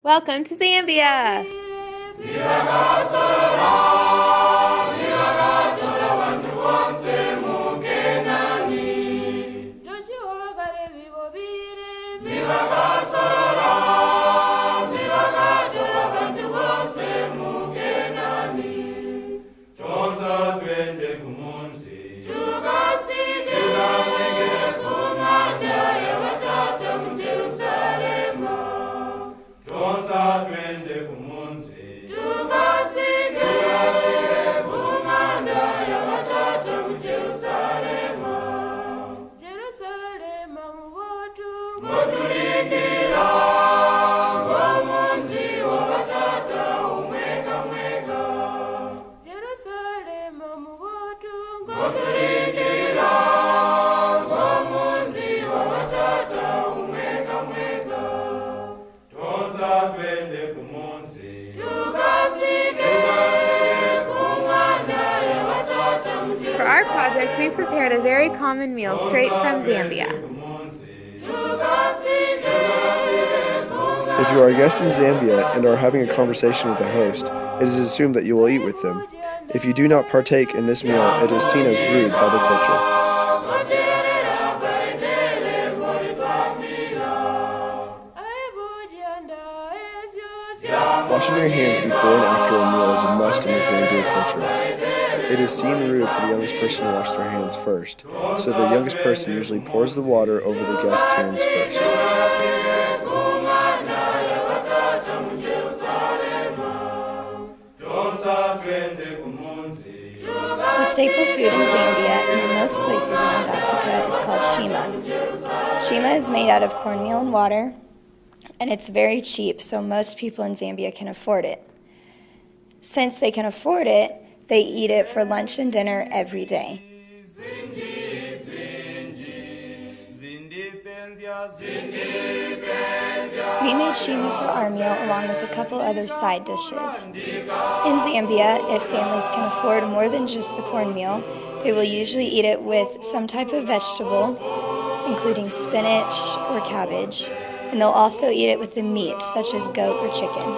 Welcome to Zambia! For our project, we prepared a very common meal straight from Zambia. If you are a guest in Zambia and are having a conversation with the host, it is assumed that you will eat with them. If you do not partake in this meal, it is seen as rude by the culture. Washing your hands before and after a meal is a must in the Zambia culture. It is seen rude for the youngest person to wash their hands first, so the youngest person usually pours the water over the guest's hands first. The staple food in Zambia and in most places around Africa is called shima. Shima is made out of cornmeal and water, and it's very cheap, so most people in Zambia can afford it. Since they can afford it, they eat it for lunch and dinner every day. We made shima for our meal along with a couple other side dishes. In Zambia, if families can afford more than just the cornmeal, they will usually eat it with some type of vegetable, including spinach or cabbage, and they'll also eat it with the meat, such as goat or chicken.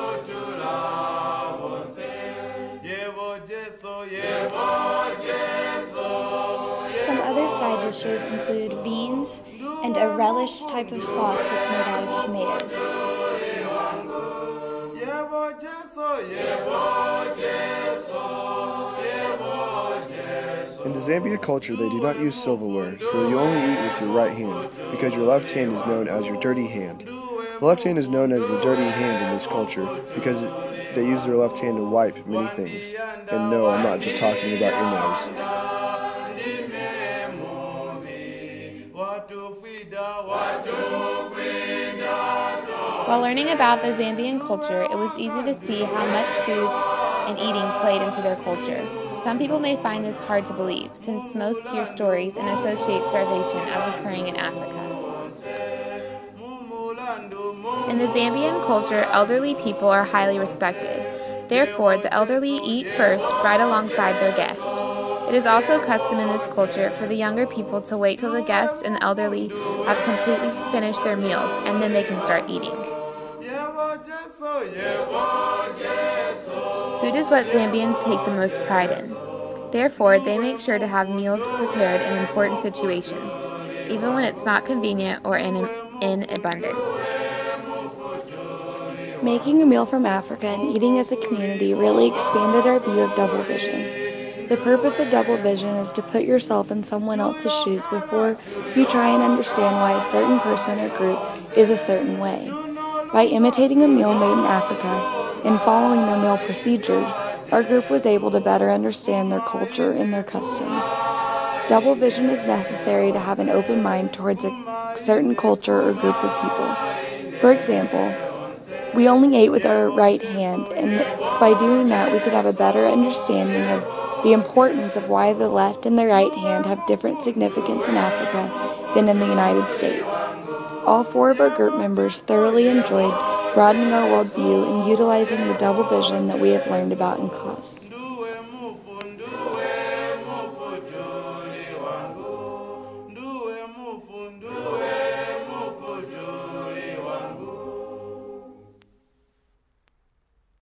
Some other side dishes include beans and a relish type of sauce that's made out of tomatoes. In the Zambia culture, they do not use silverware, so you only eat with your right hand, because your left hand is known as your dirty hand. The left hand is known as the dirty hand in this culture because they use their left hand to wipe many things. And no, I'm not just talking about your nose. While learning about the Zambian culture, it was easy to see how much food and eating played into their culture. Some people may find this hard to believe, since most hear stories and associate starvation as occurring in Africa. In the Zambian culture, elderly people are highly respected. Therefore, the elderly eat first right alongside their guest. It is also custom in this culture for the younger people to wait till the guests and the elderly have completely finished their meals, and then they can start eating. Food is what Zambians take the most pride in. Therefore, they make sure to have meals prepared in important situations, even when it's not convenient or in abundance. Making a meal from Africa and eating as a community really expanded our view of double vision. The purpose of double vision is to put yourself in someone else's shoes before you try and understand why a certain person or group is a certain way. By imitating a meal made in Africa and following their meal procedures, our group was able to better understand their culture and their customs. Double vision is necessary to have an open mind towards a certain culture or group of people. For example, we only ate with our right hand, and by doing that we could have a better understanding of the importance of why the left and the right hand have different significance in Africa than in the United States. All four of our group members thoroughly enjoyed broadening our worldview and utilizing the double vision that we have learned about in class.